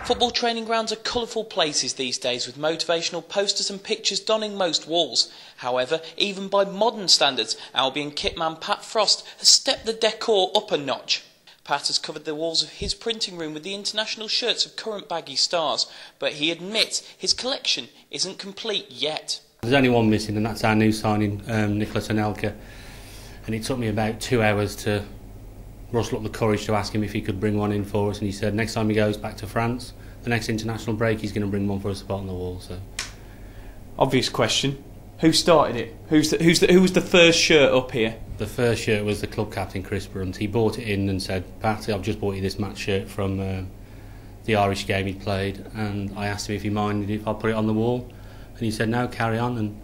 Football training grounds are colourful places these days, with motivational posters and pictures donning most walls. However, even by modern standards, Albion kitman Pat Frost has stepped the decor up a notch. Pat has covered the walls of his printing room with the international shirts of current Baggy stars, but he admits his collection isn't complete yet. There's only one missing, and that's our new signing, Nicolas Anelka. And it took me about 2 hours to rustle up the courage to ask him if he could bring one in for us, and he said next time he goes back to France, the next international break, he's going to bring one for us to put on the wall. So, obvious question: who started it? Who was the first shirt up here? The first shirt was the club captain, Chris Brunt. He bought it in and said, "Pat, I've just bought you this match shirt from the Irish game he played," and I asked him if he minded if I put it on the wall, and he said, "No, carry on," and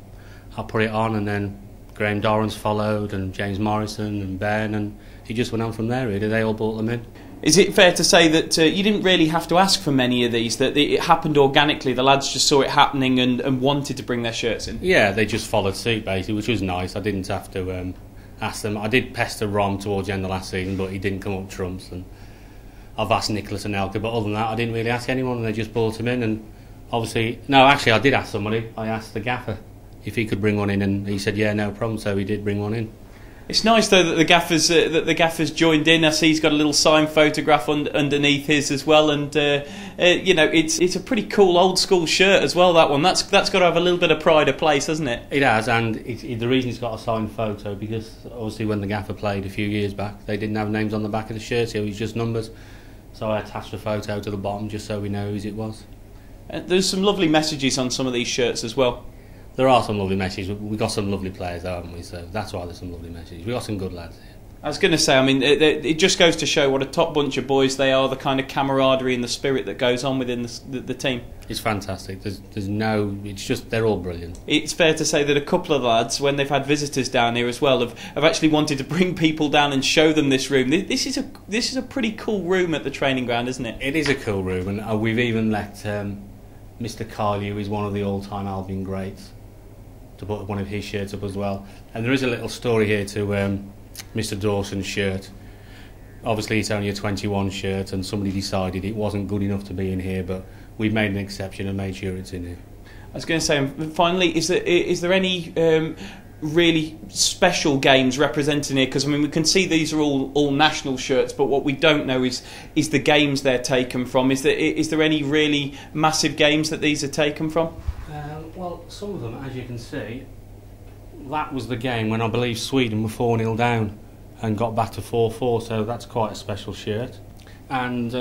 I put it on, and then Graham Dorrans followed, and James Morrison and Ben, and he just went on from there, really. They all bought them in. Is it fair to say that you didn't really have to ask for many of these, that it happened organically, the lads just saw it happening and wanted to bring their shirts in? Yeah, they just followed suit, basically, which was nice. I didn't have to ask them. I did pester Ron towards the end of last season, but he didn't come up trumps, and I've asked Nicolas Anelka, but other than that, I didn't really ask anyone, and they just brought him in. And obviously, no, actually, I did ask somebody. I asked the gaffer if he could bring one in, and he said, yeah, no problem, so he did bring one in. It's nice though that the gaffer's joined in. I see he's got a little signed photograph underneath his as well, and you know, it's a pretty cool old school shirt as well. That one, that's got to have a little bit of pride of place, hasn't it? It has, and the reason it's got a signed photo, because obviously when the gaffer played a few years back, they didn't have names on the back of the shirt, it was just numbers. So I attached a photo to the bottom just so we know whose it was. There's some lovely messages on some of these shirts as well. There are some lovely messages. We've got some lovely players, haven't we? So that's why there's some lovely messages. We've got some good lads here. I was going to say, I mean, it just goes to show what a top bunch of boys they are, the kind of camaraderie and the spirit that goes on within the team. It's fantastic. There's no... It's just, they're all brilliant. It's fair to say that a couple of lads, when they've had visitors down here as well, have actually wanted to bring people down and show them this room. This is a pretty cool room at the training ground, isn't it? It is a cool room, and we've even let Mr. Carly, who is one of the all-time Albion greats, to put one of his shirts up as well. And there is a little story here to Mr. Dawson's shirt. Obviously it's only a 21 shirt, and somebody decided it wasn't good enough to be in here, but we've made an exception and made sure it's in here. I was going to say, finally, is there any really special games represented here? Because I mean, we can see these are all national shirts, but what we don't know is the games they're taken from. Is there any really massive games that these are taken from? Well, some of them, as you can see, that was the game when I believe Sweden were 4-0 down and got back to 4-4, so that's quite a special shirt. And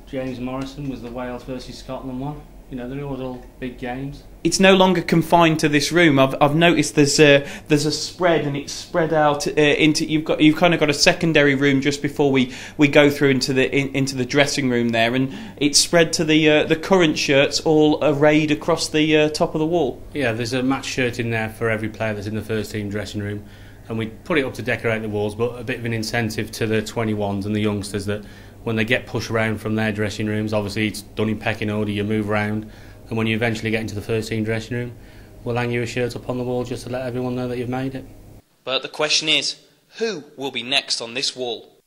James Morrison was the Wales versus Scotland one. You know, they're all big games. It's no longer confined to this room. I've noticed there's a spread, and it's spread out into. You've kind of got a secondary room just before we go through into the dressing room there, and it's spread to the current shirts all arrayed across the top of the wall. Yeah, there's a match shirt in there for every player that's in the first team dressing room, and we put it up to decorate the walls, but a bit of an incentive to the 21s and the youngsters that when they get pushed around from their dressing rooms, obviously it's done in pecking order, you move around, and when you eventually get into the first team dressing room, we'll hang you a shirt up on the wall just to let everyone know that you've made it. But the question is, who will be next on this wall?